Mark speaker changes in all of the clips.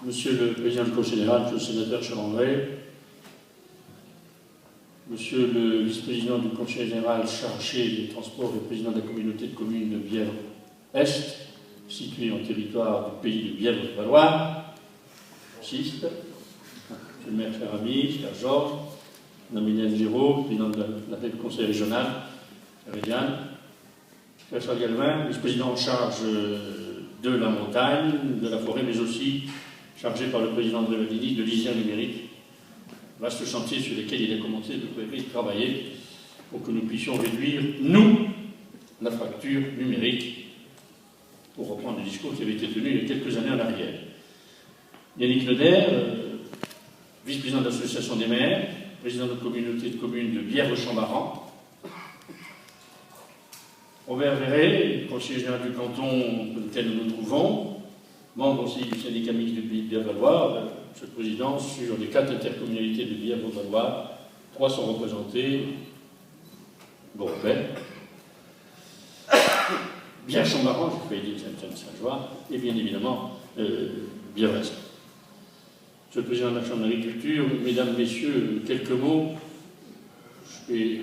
Speaker 1: Monsieur le Président du Conseil général, Monsieur le Sénateur Charles-André, Monsieur le Vice-président du Conseil général chargé des transports et président de la communauté de communes de Bièvre-Est, située en territoire du pays de Bièvre-Valois, j'insiste, Monsieur le maire cher ami, cher Georges, Madame Hélène Giraud, président du Conseil régional, cher Eliane, cher Charles Galvin, vice-président en charge de la montagne, de la forêt, mais aussi chargé par le président André Vadini de l'ISIA numérique, vaste chantier sur lequel il a commencé de travailler pour que nous puissions réduire, nous, la fracture numérique, pour reprendre le discours qui avait été tenu il y a quelques années en arrière. Yannick Leder, vice-président de l'association des maires, président de la communauté de communes de Bièvre-Chambaran, Robert Verret, conseiller général du canton dans lequel nous nous trouvons, membre aussi du syndicat mixte de Bièvre-Valois, Monsieur le Président, sur les 4 intercommunalités de Bièvre-Valois, 3 sont représentés, Beaurepaire, Bièvre-Chambaran, j'ai failli dire Saint-Joie, et bien évidemment Bièvre-Est. Monsieur le Président de la Chambre d'agriculture, Mesdames, Messieurs, quelques mots. Je vais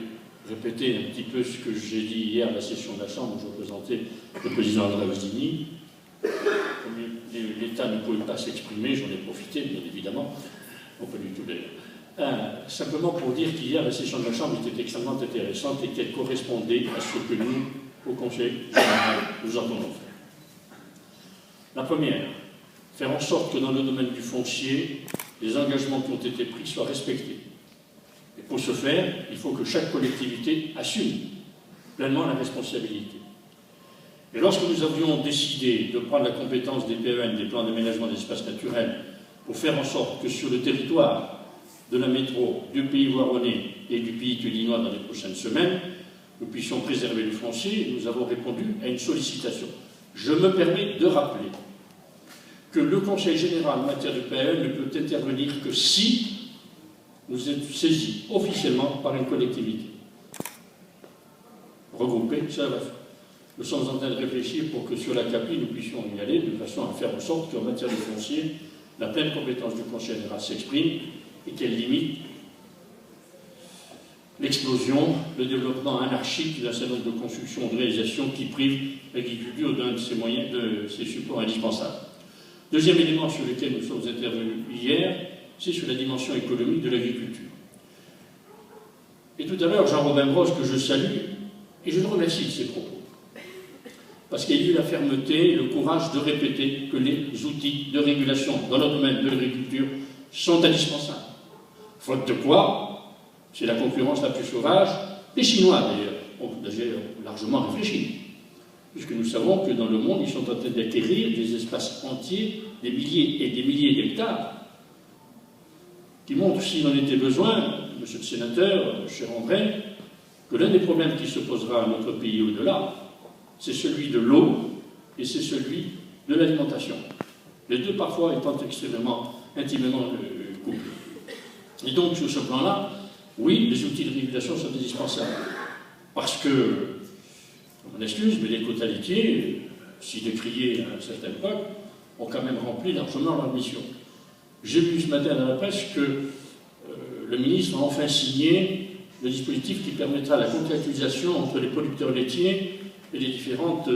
Speaker 1: répéter un petit peu ce que j'ai dit hier à la session de la Chambre où je représentais le Président André Vadini. L'État ne pouvait pas s'exprimer, j'en ai profité, bien évidemment, non pas du tout d'ailleurs. Simplement pour dire qu'hier, la session de la Chambre était extrêmement intéressante et qu'elle correspondait à ce que nous, au Conseil général, nous entendons faire. La première, faire en sorte que dans le domaine du foncier, les engagements qui ont été pris soient respectés. Et pour ce faire, il faut que chaque collectivité assume pleinement la responsabilité. Et lorsque nous avions décidé de prendre la compétence des PEN, des plans d'aménagement des espaces naturels, pour faire en sorte que sur le territoire de la métro, du pays voironnais et du pays tulinois dans les prochaines semaines, nous puissions préserver le foncier, nous avons répondu à une sollicitation. Je me permets de rappeler que le Conseil général en matière de PEN ne peut intervenir que si nous êtes saisis officiellement par une collectivité. Regroupée, ça va faire. Nous sommes en train de réfléchir pour que sur la CAPI, nous puissions y aller de façon à faire en sorte qu'en matière de foncier, la pleine compétence du Conseil général s'exprime et qu'elle limite l'explosion, le développement anarchique d'un certain nombre de constructions, de réalisations qui privent l'agriculture d'un de ses moyens, de ses supports indispensables. Deuxième élément sur lequel nous sommes intervenus hier, c'est sur la dimension économique de l'agriculture. Et tout à l'heure, Jean-Robin Brosse, que je salue, et je le remercie de ses propos, parce qu'il y a eu la fermeté et le courage de répéter que les outils de régulation dans le domaine de l'agriculture sont indispensables. Faute de quoi, c'est la concurrence la plus sauvage. Les Chinois, d'ailleurs, ont largement réfléchi, puisque nous savons que dans le monde, ils sont en train d'acquérir des espaces entiers, des milliers et des milliers d'hectares, qui montrent, s'il en était besoin, Monsieur le Sénateur, cher André, que l'un des problèmes qui se posera à notre pays au-delà, c'est celui de l'eau et c'est celui de l'alimentation. Les deux, parfois, étant extrêmement, intimement couplés. Et donc, sur ce plan-là, oui, les outils de régulation sont indispensables. Parce que, on m'excuse, mais les quotas laitiers, si décriés à une certaine époque, ont quand même rempli largement leur mission. J'ai vu ce matin dans la presse que le ministre a enfin signé le dispositif qui permettra la contractualisation entre les producteurs laitiers et les différentes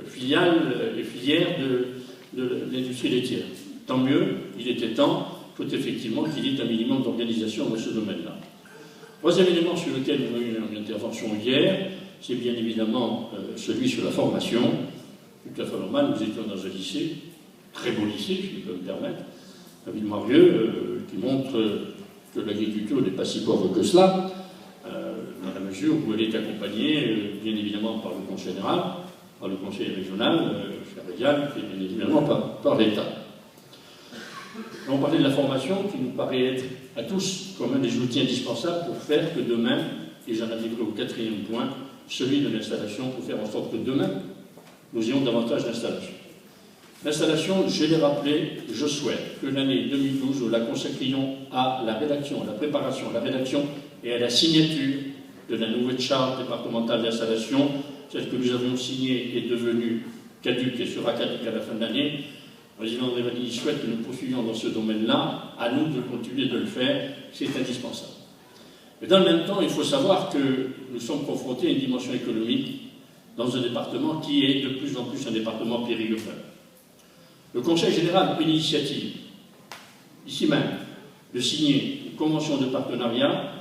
Speaker 1: filiales et filières de l'industrie laitière. Tant mieux, il était temps, il faut effectivement qu'il y ait un minimum d'organisation dans ce domaine-là. Troisième élément sur lequel nous avons eu une intervention hier, c'est bien évidemment celui sur la formation. Tout à fait normal, nous étions dans un lycée, très beau lycée, si je peux me permettre, à Villemarieux, qui montre que l'agriculture n'est pas si pauvre que cela, dans la mesure où elle est accompagnée, bien évidemment, par le Conseil général, par le Conseil régional, cher Régal, et bien évidemment par l'État. On parlait de la formation qui nous paraît être à tous comme un des outils indispensables pour faire que demain, et j'en arriverai au 4e point, celui de l'installation, pour faire en sorte que demain, nous ayons davantage d'installations. L'installation, je l'ai rappelé, je souhaite que l'année 2012, nous la consacrions à la rédaction, à la préparation, à la rédaction et à la signature de la nouvelle charte départementale d'installation, celle que nous avions signée est devenue caduque et sera caduque à la fin de l'année, Le président Revani souhaite que nous poursuivions dans ce domaine-là, à nous de continuer de le faire, c'est indispensable. Mais dans le même temps, il faut savoir que nous sommes confrontés à une dimension économique dans un département qui est de plus en plus un département périurbain. Le Conseil général a pris l'initiative, ici même, de signer une convention de partenariat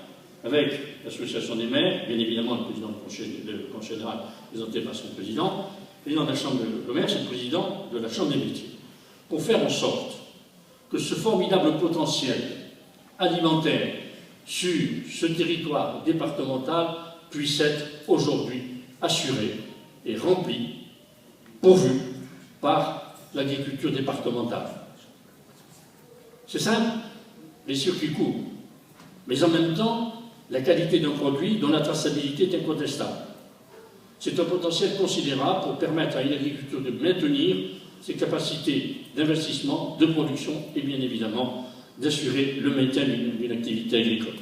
Speaker 1: avec l'Association des maires, bien évidemment le président du Conseil général présenté par son président, le président de la Chambre de commerce et le président de la Chambre des métiers, pour faire en sorte que ce formidable potentiel alimentaire sur ce territoire départemental puisse être aujourd'hui assuré et rempli, pourvu par l'agriculture départementale. C'est simple, les circuits courts, mais en même temps, la qualité d'un produit dont la traçabilité est incontestable. C'est un potentiel considérable pour permettre à une agriculture de maintenir ses capacités d'investissement, de production et bien évidemment d'assurer le maintien d'une activité agricole.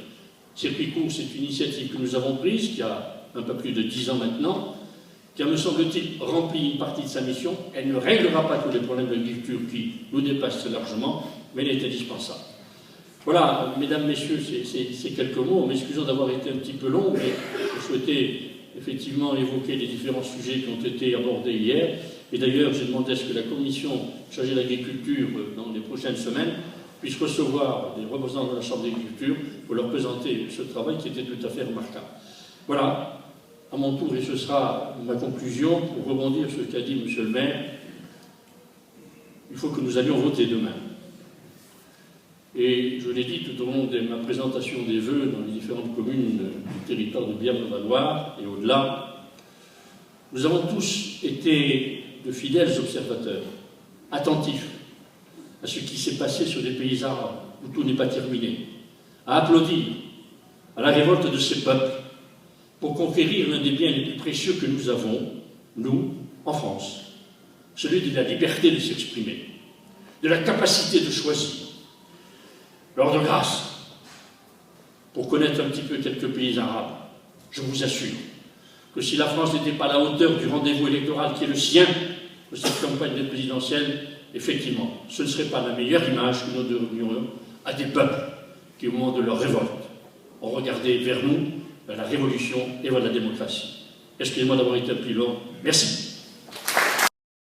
Speaker 1: Circuit court, c'est une initiative que nous avons prise, qui a un peu plus de 10 ans maintenant, qui a, me semble-t-il, rempli une partie de sa mission. Elle ne réglera pas tous les problèmes de l'agriculture qui nous dépassent très largement, mais elle est indispensable. Voilà, mesdames, messieurs, ces quelques mots. M'excusant d'avoir été un petit peu long, mais je souhaitais effectivement évoquer les différents sujets qui ont été abordés hier. Et d'ailleurs, j'ai demandé à ce que la commission chargée de l'agriculture, dans les prochaines semaines, puisse recevoir des représentants de la Chambre d'agriculture pour leur présenter ce travail qui était tout à fait remarquable. Voilà, à mon tour, et ce sera ma conclusion, pour rebondir sur ce qu'a dit M. le maire, il faut que nous allions voter demain. Et je l'ai dit tout au long de ma présentation des vœux dans les différentes communes du territoire de Bièvre-Valoir et au-delà, nous avons tous été de fidèles observateurs, attentifs à ce qui s'est passé sur des pays arabes où tout n'est pas terminé, à applaudir à la révolte de ces peuples pour conquérir l'un des biens les plus précieux que nous avons, nous, en France, celui de la liberté de s'exprimer, de la capacité de choisir. L'ordre de grâce, pour connaître un petit peu quelques pays arabes, je vous assure que si la France n'était pas à la hauteur du rendez-vous électoral qui est le sien de cette campagne présidentielle, effectivement, ce ne serait pas la meilleure image que nous donnerions à des peuples qui, au moment de leur révolte, ont regardé vers nous, vers la révolution et vers la démocratie. Excusez-moi d'avoir été un peu long. Merci.